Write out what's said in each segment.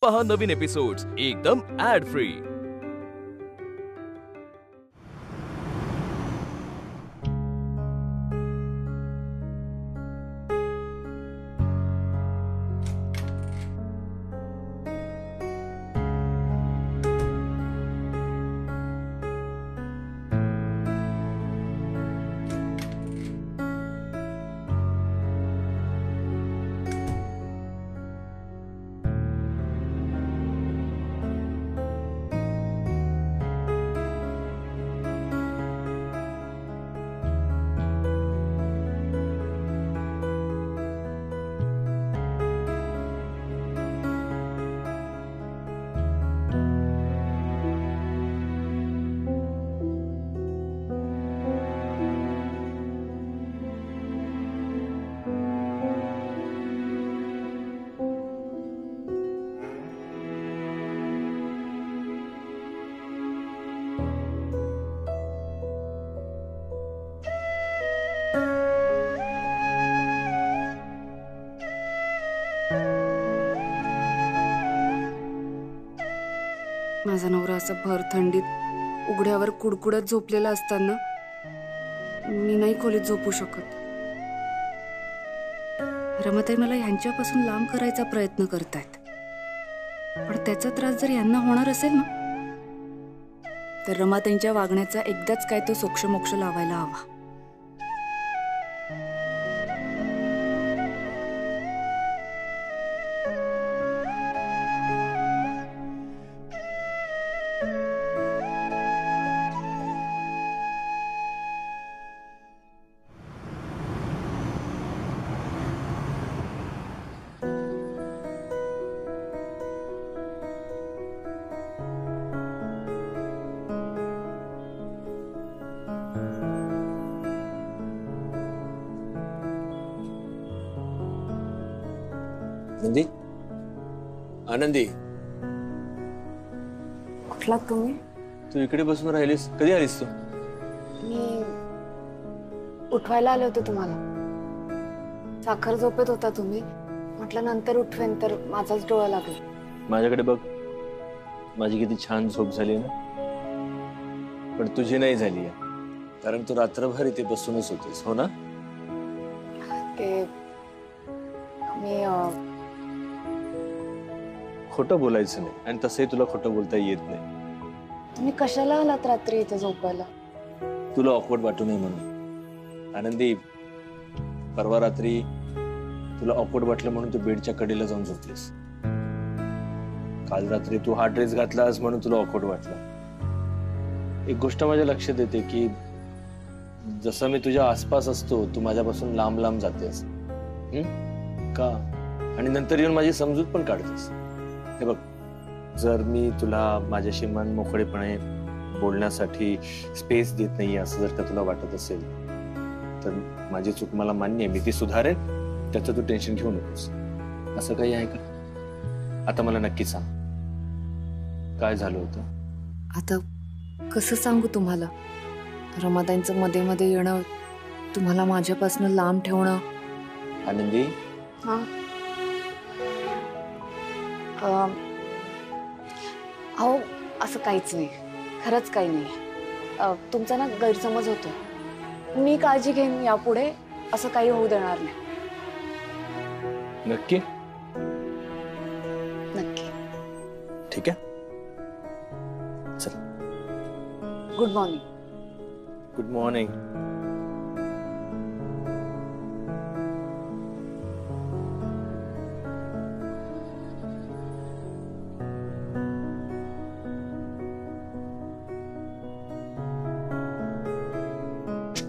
पहा नवीन एपिसोड्स एकदम add free. माझा नवरा असं भर थंडीत उघड्यावर कुडकुडत झोपलेला असताना मी नाही खोलीत झोपू शकत। रमाताई मला यांच्यापासून लांब करायचा प्रयत्न करतायत, पण त्याचा त्रास जर यांना होणार असेल ना, तर रमाताईंच्या वागण्याचा एकदाच काय तो सोक्षमोक्ष लावायला हवा। आनंदी, आनंदी, कुठलात तुम्ही? तू इकडे बसून राहिलीस, कधी आलीस तू? मी उठवायला आले होते तुम्हाला। साखर झोपेत होता तुम्ही, म्हटलं नंतर उठवेन तर माझाच डोळा लागला। माझ्याकडे बघ, माझी किती छान झोप झाली ना, पण तुझी नाही झाली आहे, कारण तू रात्रभर इथे बसूनच होतीस, हो ना? ते मी खोटं बोलायचं नाही, आणि तसंही तुला खोटं बोलता येत नाही। तुम्ही कशाला आलात रात्री इथे झोपायला? तुला ऑकवर्ड वाटू नये म्हणून। आनंदी, परवा रात्री तुला ऑकवर्ड वाटलं म्हणून तू बेडच्या कडेला जाऊन झोपलीस। काल रात्री तू हा ड्रेस घातलास म्हणून तुला ऑकवर्ड वाटलं। एक गोष्ट माझ्या लक्षात येते की जसं मी तुझ्या आसपास असतो, तू माझ्यापासून लांब लांब जातेस का, आणि नंतर येऊन माझी समजूत पण काढतेस। हे बघ, जर मी तुला माझ्याशी मन मोकळेपणे बोलण्यासाठी स्पेस देत नाही असं जर का तुला वाटत असेल, तर माझी चूक मला मान्य आहे, मी ती सुधारेन, त्याचं तू टेन्शन घेऊ नकोस। असं काही आहे का? आता मला नक्की सांग, काय झालं होतं? आता कसं सांगू तुम्हाला? रमाताईंचं मध्ये मध्ये येणं, तुम्हाला माझ्यापासून लांब ठेवणं। आनंदी, हा, अहो असं काहीच नाही, खरंच काही नाही। तुमचा ना गैरसमज होतो। मी काळजी घेईन, यापुढे असं काही होऊ देणार नाही। नक्की? नक्की। ठीक आहे, चल। Good morning. Good morning.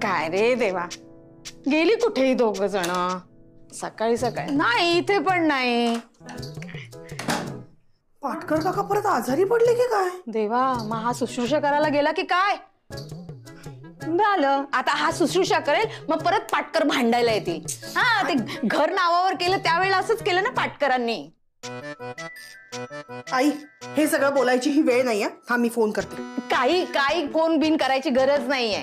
काय रे देवा, गेली कुठेही दोघ जण? सकाळी सकाळी नाही, इथे पण नाही। पाटकर काका परत आजारी पडले की काय? देवा, मग हा शुश्रूषा करायला गेला की काय? झालं, आता हा शुश्रूषा करेल, मग परत पाटकर भांडायला येतील। हा, ते घर नावावर केलं त्यावेळेला असंच केलं ना पाटकरांनी। आई, हे सगळं बोलायची ही वेळ नाहीये, हा मी फोन करते। काही काही फोन बिन करायची गरज नाहीये।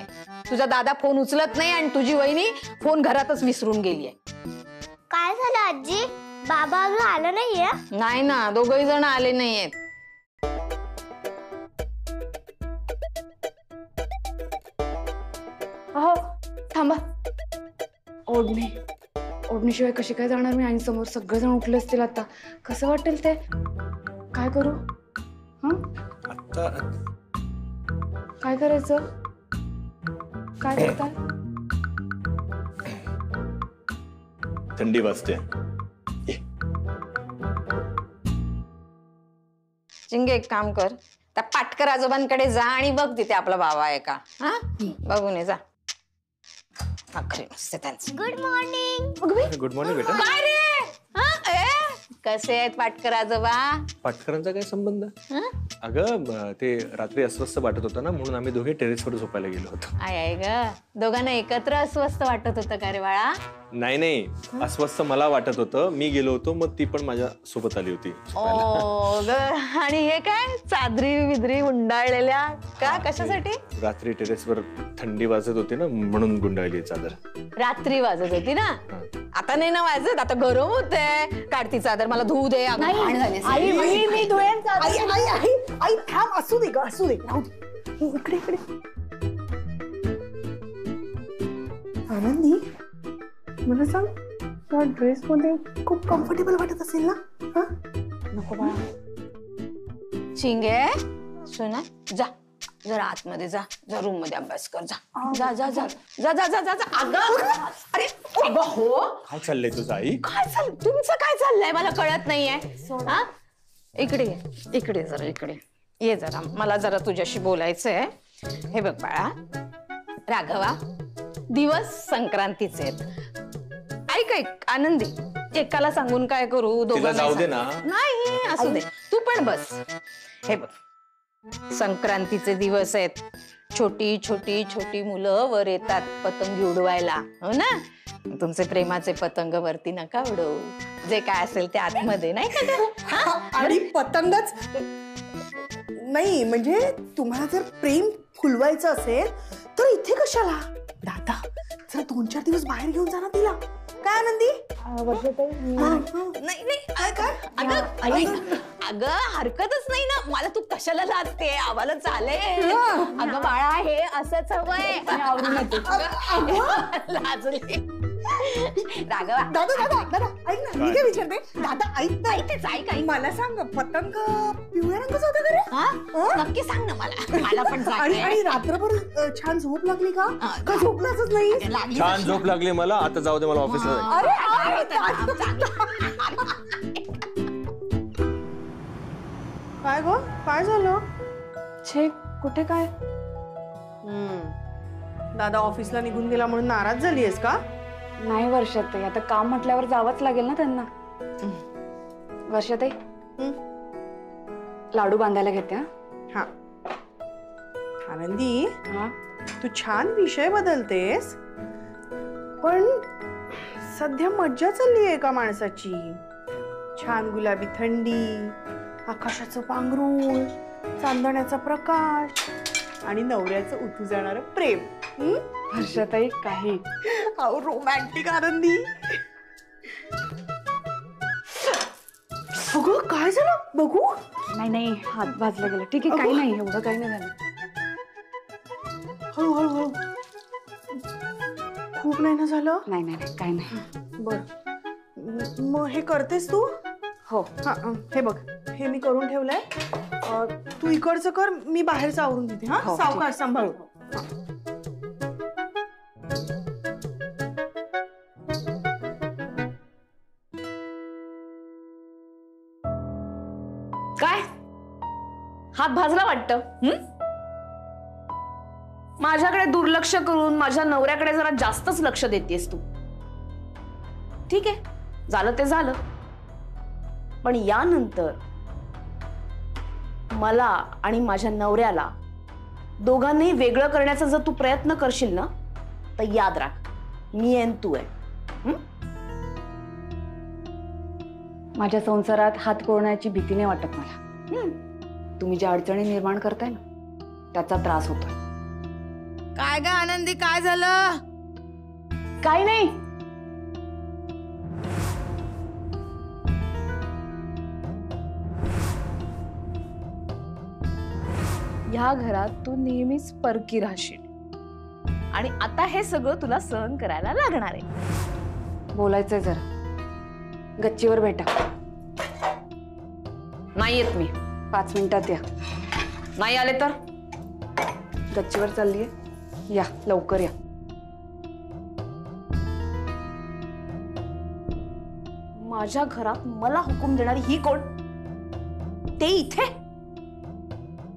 तुझा दादा फोन उचलत नाही आणि तुझी वहिनी फोन घरातच विसरून गेलीये। काय झालं आजी? बाबा अजून आला नाहीये. नाही ना, दोघही जण आले नाहीयेत. अहो थांबा. ओढणीशिवाय कशी काय जाणार मी आईसमोर? सगळेजण उठले असतील आता. कसं वाटेल ते? काय करू? आता काय करायचं? काय करताय? थंडी वाजते. चिंगे एक काम कर, त्या पाटकर आजोबांकडे जा आणि बघ तिथे आपला बाबा आहे का. हा बघून ये जा. आखरी नसते त्यांचं. Good morning. गुड मॉर्निंग बेटा. काय रे? कसे आहेत पाटकर आजोबा? पाटकरांचा काय संबंध? अगं ते रात्री अस्वस्थ वाटत होतं ना, म्हणून आम्ही दोघे टेरेसवर झोपायला गेलो होतो. आय ग, दोघांना एकत्र अस्वस्थ वाटत होतं का रे बाळा? नाही, अस्वस्थ मला वाटत होतं. मी गेलो होतो, मग ती पण माझ्या सोबत आली होती. ओ ग, आणि हे काय चादरी विद्री गुंडाळलेल्या का? कशासाठी? रात्री टेरेसवर थंडी वाजत होती ना, म्हणून गुंडाळली चादर. रात्री वाजत होती ना? आता नाही ना वाजत, आता गरम होते. काढती चादर, मला धुऊ दे. मी धुएन चादर. आई थांब, असू दे ग, असू दे. राहू दे. इकडे. आनंदी, मला सांग, त्या ड्रेस मध्ये खूप कम्फर्टेबल वाटत असेल ना? नको बाळा. चिंगे सुना, जा जरा आतमध्ये जा रूम मध्ये अभ्यास कर. जा. अरे हो, काय चाललंय तुझं आई? काय चाललं तुमचं? काय चाललंय मला कळत नाहीये. हा इकडे जरा इकडे ये जरा, मला जरा तुझ्याशी बोलायचंय. हे बघ बाळा, राघवा, दिवस संक्रांतीचे आहेत. ऐक आनंदी, एकाला सांगून काय करू? तिला जाऊ दे ना. नाही असू दे, तू पण बस. हे बघ, संक्रांतीचे दिवस आहेत. छोटी छोटी छोटी मुलं वर येतात पतंग उडवायला, हो ना? तुमचे प्रेमाचे पतंग वरती नका उडवू. जे काय असेल ते आतमध्ये, नाही का? आणि पतंगच नाही, म्हणजे तुम्हाला जर प्रेम फुलवायचं असेल तर इथे कशाला? दादा जर 2-4 दिवस बाहेर घेऊन जा ना तिला. काय आनंदी? नाही अगं हरकतच नाही ना. मला तू कशाला लाजते? आम्हाला चालेल. अगं बाळा, हे असंच हवंय. लाजले. राघवा, दादा ऐक ना, मी काय विचारते? दादा ऐक. मला सांग, पतंग पिवळ्या रंगाचा होता का रे? नक्की सांग ना मला पण सांग. आणि रात्रभर छान झोप लागली का? का झोपलाच नाही? छान झोप लागली मला. आता जाऊ दे, मला ऑफिसला काय गो, काय झालं? छे, कुठे काय? दादा ऑफिसला निघून गेला म्हणून नाराज झालीयस का? नाही वर्षाताई, आता काम म्हटल्यावर जावंच लागेल ना त्यांना. वर्षाताई, लाडू बांधायला घेते. हा आनंदी, हा तू छान विषय बदलतेस, पण सध्या मज्जा चालली आहे का माणसाची? छान गुलाबी थंडी, आकाशाचं पांघरूण, चांदण्याचा प्रकाश आणि नवऱ्याचं उतू जाणारं प्रेम. वर्षाताई, काही अहो रोमॅन्टिक आनंदी. अगं काय झालं बघू? नाही, हात भाजला गेला. ठीक आहे, काही नाही, एवढं काही नाही झालं. हळू. खूप नाही ना झालं? नाही, काही नाही. बर, मग हे करतेस तू? हो. हा, हे बघ, हे मी करून ठेवलंय. तू इकडचं कर, मी बाहेरचं आवरून देते. हा, हो, सावकाश सांभाळू. काय हात भाजला वाटतं? माझ्याकडे दुर्लक्ष करून माझ्या नवऱ्याकडे जरा जास्तच लक्ष देतेस तू. ठीक आहे, झालं ते झालं, पण यानंतर मला आणि माझ्या नवऱ्याला दोघांनी वेगळं करण्याचा जर तू प्रयत्न करशील ना, तर याद राख, मी आणि तू आहे. माझ्या संसारात हात कोरण्याची भीती नाही वाटत मला. तुम्ही ज्या अडचणी निर्माण करताय ना, त्याचा त्रास होतो. काय ग आनंदी, काय झालं? काही नाही. ह्या घरात तू नेहमीच परकी राहशील आणि आता हे सगळं तुला सहन करायला लागणार आहे. बोलायचंय जरा. गच्चीवर भेटा. नाही येत मी. 5 मिनिटात या. नाही आले तर गच्चीवर चाललीये, या लवकर या. माझ्या घरात मला हुकूम देणारी ही कोण? ते इथे.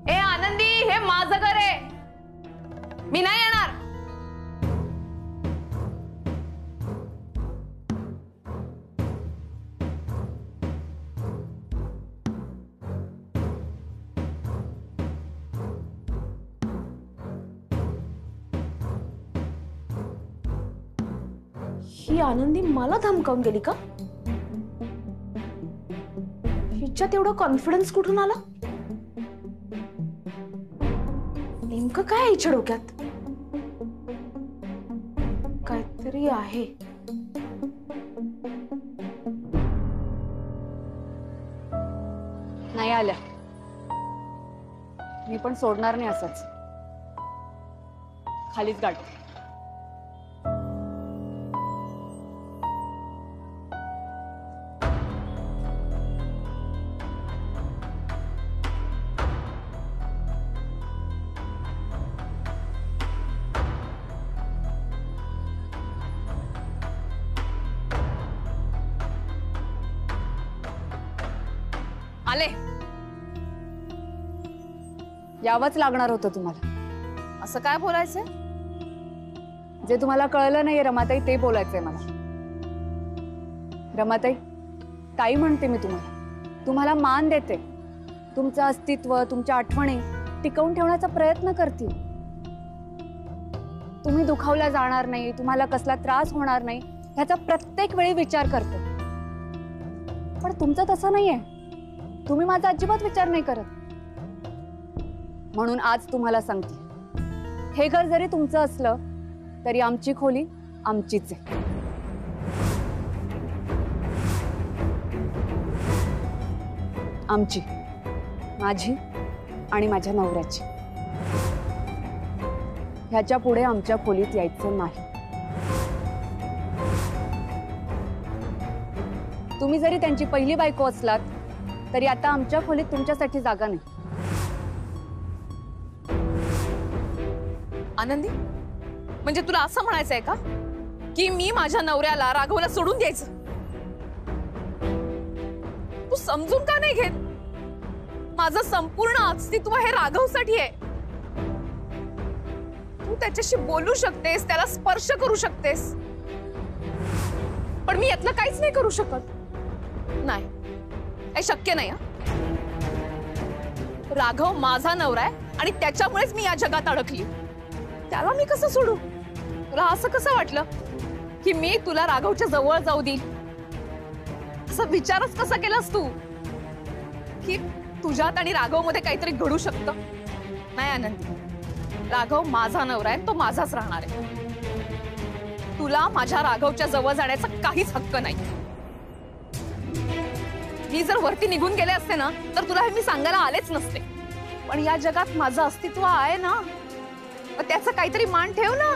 ए आनंदी, हे माझं घर आहे, मी नाही येणार. ही आनंदी मला धमकावून गेली का? हिच्यात एवढा कॉन्फिडन्स कुठून आला? नेमकं काय आहे हिच्या डोक्यात? काहीतरी आहे. नाही आल्या, मी पण सोडणार नाही असंच. खालीच गाठ. आले. यावंच लागणार होतं तुम्हाला. असं काय बोलायचंय? जे तुम्हाला कळलं नाहीये रमाताई, ते बोलायचंय मला. रमाताई, ताई म्हणते मी तुम्हाला. तुम्हाला मान देते. तुमचं अस्तित्व, तुमच्या आठवणी टिकवून ठेवण्याचा प्रयत्न करते. तुम्ही दुखावल्या जाणार नाही, तुम्हाला कसला त्रास होणार नाही ह्याचा प्रत्येक वेळी विचार करते. पण तुमचं तसं नाहीये. तुम्ही माझा अजिबात विचार नाही करत. म्हणून आज तुम्हाला सांगते, हे घर जरी तुमचं असलं तरी आमची खोली आमचीच आहे. आमची, माझी आणि माझ्या नवऱ्याची. ह्याच्या पुढे आमच्या खोलीत यायचं नाही. तुम्ही जरी त्यांची पहिली बायको असलात तरी आता आमच्या खोलीत तुमच्यासाठी जागा नाही. आनंदी, म्हणजे तुला असं म्हणायचंय का की मी माझ्या नवऱ्याला राघवला सोडून द्यायचं? तू समजून का नाही घेत? माझं संपूर्ण अस्तित्व हे राघवसाठी आहे. तू त्याच्याशी बोलू शकतेस, त्याला स्पर्श करू शकतेस, पण मी यातलं काहीच नाही करू शकत. नाही, हे शक्य नाही. राघव माझा नवरा आहे आणि त्याच्यामुळेच मी या जगात अडकली. त्याला मी कसं सोडू? तुला असं कसं वाटलं की मी तुला राघवच्या जवळ जाऊ देईल? असं विचारच कसा केलास तू की तुझ्यात आणि राघव मध्ये काहीतरी घडू शकतं? नाही आनंदी, राघव माझा नवरा आहे, तो माझाच राहणार आहे. तुला माझ्या राघवच्या जवळ जाण्याचा काहीच हक्क नाही. मी जर वरती निघून गेले असते ना तर तुला हे मी सांगायला आलेच नसते. पण या जगात माझं अस्तित्व आहे ना, त्याचा काहीतरी मान ठेव ना.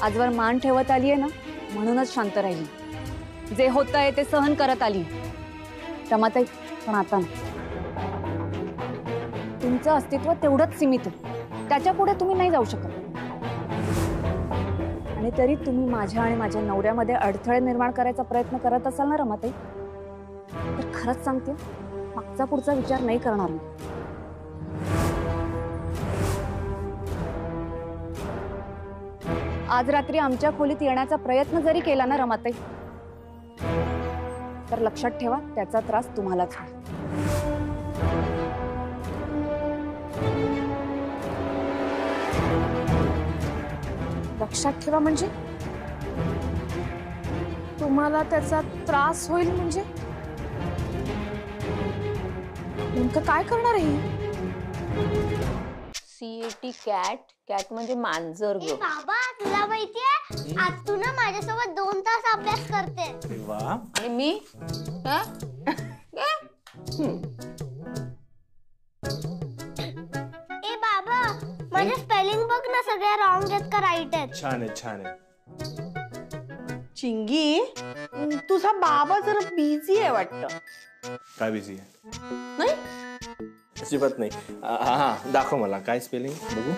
आजवर मान ठेवत आलीये ना, म्हणूनच शांत राहिली. जे होतंय ते सहन करत आली. रमाताई, पण आता नाही. तुमचं अस्तित्व तेवढंच सीमित आहे. त्याच्या पुढे तुम्ही नाही जाऊ शकत. आणि तरी तुम्ही माझ्या आणि माझ्या नवऱ्यामध्ये अडथळे निर्माण करायचा प्रयत्न करत असाल ना रमाताई, तर खरंच सांगते, मागचा पुढचा विचार नाही करणार मी. आज रात्री आमच्या खोलीत येण्याचा प्रयत्न जरी केला ना रमाताई, तर लक्षात ठेवा, त्याचा त्रास तुम्हालाच होईल. लक्षात ठेवा म्हणजे? तुम्हाला त्याचा त्रास होईल म्हणजे? नेमकं काय करणार आहे? CAT cat. कॅट म्हणजे मांजर ए ग. बाबा, तुला माहितीये आज तू ना माझ्यासोबत 2 तास अभ्यास करते. वाह. आणि मी हा? ए बाबा, सगळ्या रॉंग आहेत का राईट आहेत? छान आहे छान आहे. चिंगी, तुझा बाबा जरा बिझी आहे वाटतं. काय बिझी आहे? नाही अजिबात नाही. हा हा दाखव मला काय स्पेलिंग बघू.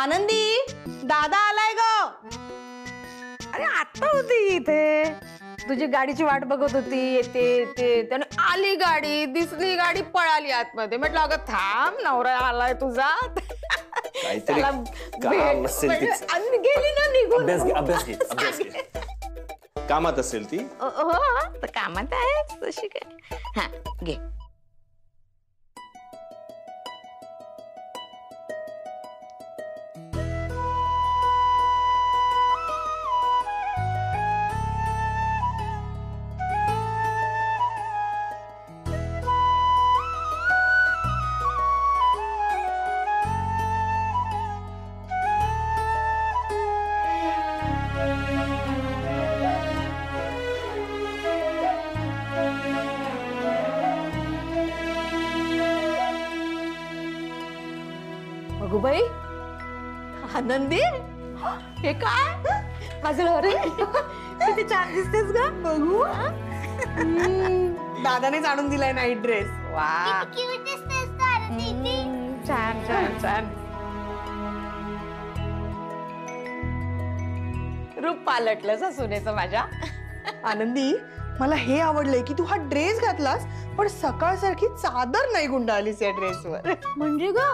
आनंदी, दादा आलाय ग. अरे आता होती इथे, तुझी गाडीची वाट बघत होती. येते त्याने आली गाडी, दिसली गाडी, पळाली आतमध्ये. म्हटलं अगं थांब, नवरा आलाय तुझा. काहीतरी त्याला काम असेल तिचं. आणि गेली ना निघून. अभ्यास घे. कामात असेल ती. हो तर कामात आहे तशी काय. हा घे. बाई आनंदी, हे काय माझं घर किती छान दिसतेस ग. बघू. दादानेच आणून दिलाय नाईट ड्रेस. वा क्यूट दिसतेस तू आनंदी. छान छान छान. रूप पालटलंस हा सुनेचं माझ्या. आनंदी, मला हे आवडलंय की तू हा ड्रेस घातलास पण सकाळ सारखी चादर नाही गुंडाळलीस या ड्रेसवर. म्हणजे ग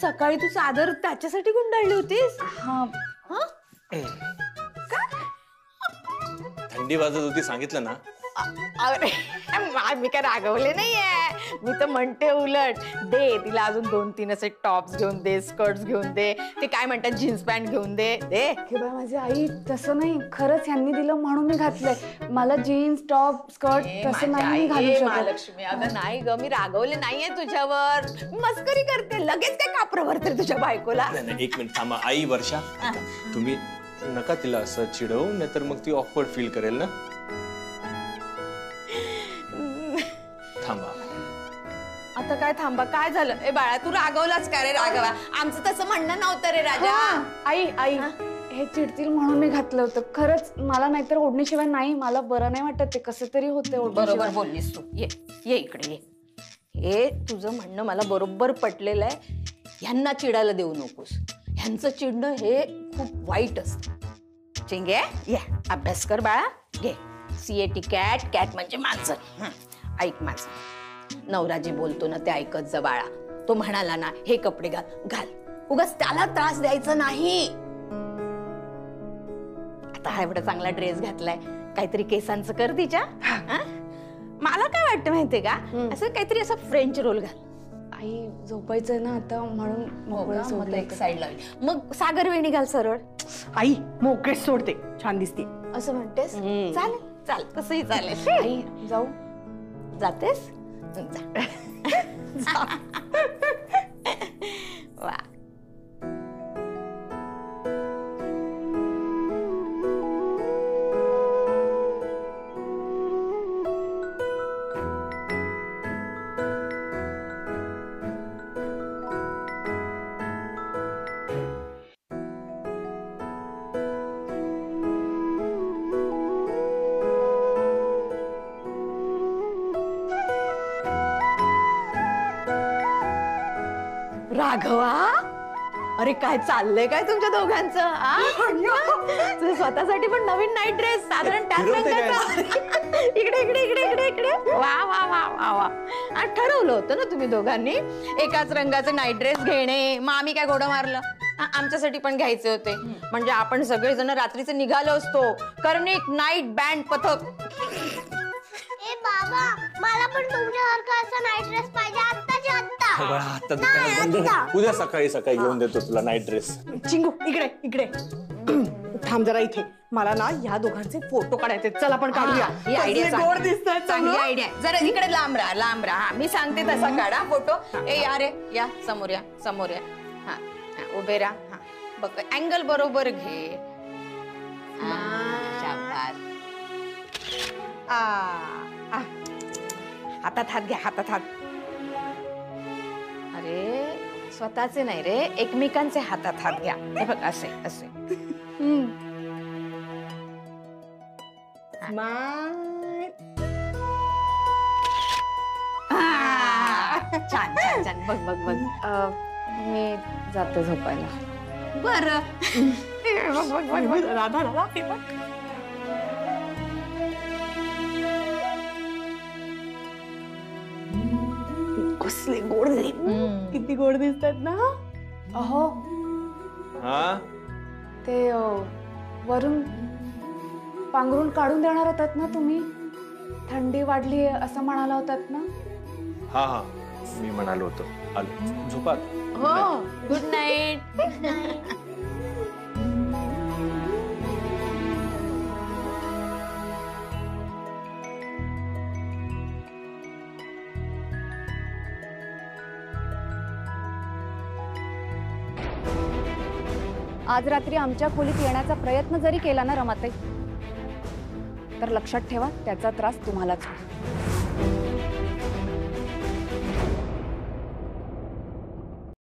सकाळी तू चादर त्याच्यासाठी गुंडाळली होतीस? हा, थंडी वाजत होती सांगितलं ना. अरे मी काय रागवले नाहीये. मी तर म्हणते उलट दे तिला अजून 2-3 असे टॉप्स घेऊन दे, स्कर्ट्स घेऊन दे, ते काय म्हणतात जीन्स पॅन्ट घेऊन दे. हे बाय माझी आई, तसं नाही. खरंच ह्यांनी दिलं म्हणून मी घातलंय. मला जीन्स टॉप स्कर्ट तसं नाही मी घालू शकत. महालक्ष्मी अगं नाही ग, मी रागवले नाहीये तुझ्यावर. मस्करी करते. लगेच काय कापरवर तर तुझ्या बायकोला. नाही एक मिनिट थांबा. आई वर्षा, तुम्ही नका तिला असं चिडवू, नाहीतर मग ती ऑकवर्ड फील करेल ना. थांबा. आता काय थांबा, काय झालं? ए बाळा तू रागवलाच का रे? रागवा, आमचं तसं म्हणणं नव्हतं रे राजा. आई आई, हे चिडतील म्हणून मी घातलं होतं. खरंच मला नाहीतर ओढणीशिवाय नाही, मला बरं नाही वाटत. ते कसं तरी होते. बरोबर बोललीस तू. ये इकडे ये. हे तुझं म्हणणं मला बरोबर पटलेलं आहे. ह्यांना चिडायला देऊ नकोस. ह्यांचं चिडणं हे खूप वाईट असतं. चिंगे ये अभ्यास कर बाळा. घे CAT कॅट. कॅट म्हणजे माणसं. ऐक माझं, नवराजी बोलतो ना ते ऐकत जा बाळा. तो म्हणाला ना हे कपडे घाल, उगाच त्याला त्रास द्यायचा नाही. आता हा एवढा चांगला ड्रेस घातलाय, काहीतरी केसांचं कर तिच्या. मला काय वाटतं माहितीये का, असं काहीतरी असं फ्रेंच रोल घाल. आई झोपायचंय ना आता, म्हणून मोकळं सोडलं. एक साईड लावली, मग सागर वेणी घाल सरळ. आई मोकळेच सोडते, छान दिसते. असं म्हणतेस? चालेल चाल, तसंही चालेल. आई जाऊ. जातेस? जा. वा. राघवा, अरे काय चाललंय काय तुमच्या दोघांचं? तुझं स्वतःसाठी पण नवीन नाईट ड्रेस, साधारण त्याच रंगाचा. इकडे इकडे इकडे इकडे इकडे. वा वा वा वा वा. ठरवलं होतं ना तुम्ही दोघांनी एकाच रंगाचे नाईट ड्रेस घेणे. मग आम्ही काय घोडं मारलं? आमच्यासाठी पण घ्यायचे होते. म्हणजे आपण सगळेजण रात्रीचे निघालो असतो. कर्णिक नाईट बँड पथक. ए बाबा, मला पण तुमच्यासारखा असा नाईट ड्रेस पाहिजे आत्ताच्या आत्ता. आता दुकानात बंद. उद्या सकाळी सकाळी घेऊन देतो तुला नाईट ड्रेस. चिंगू इकडे इकडे थांब जरा इथे. मला ना ह्या दोघांचे फोटो काढायचे. चल आपण काढूया. ही आयडिया गोड दिसतंय. चांगली आयडिया. जरा इकडे लांब राहा, लांब राहा. मी सांगते तसा काढा फोटो. ए या रे, या समोर या, समोर या. हा उभे राहा. हा बघ, अँगल बरोबर घे. शाबास. हातात हात घ्या, हातात हात. अरे स्वतःचे नाही रे, एकमेकांचे हातात हात घ्या. हे बघ असे असे. स्माइल. छान छान छान. बघ बघ बघ. मी जाते झोपायला. बरं. बघ बघ बघ बघ. राधा राधा हे बघ. कसले गोड किती गोड दिसतात ना. अहो हा ते वरून पांघरून काढून देणार होतात ना तुम्ही? थंडी वाढली असं म्हणाला होतात ना? हा हा मी म्हणालो होतो. आलो झोपात. हो. Good night. आज रात्री आमच्या खोलीत येण्याचा प्रयत्न जरी केला ना रमाताई, तर लक्षात ठेवा त्याचा त्रास तुम्हालाच होईल.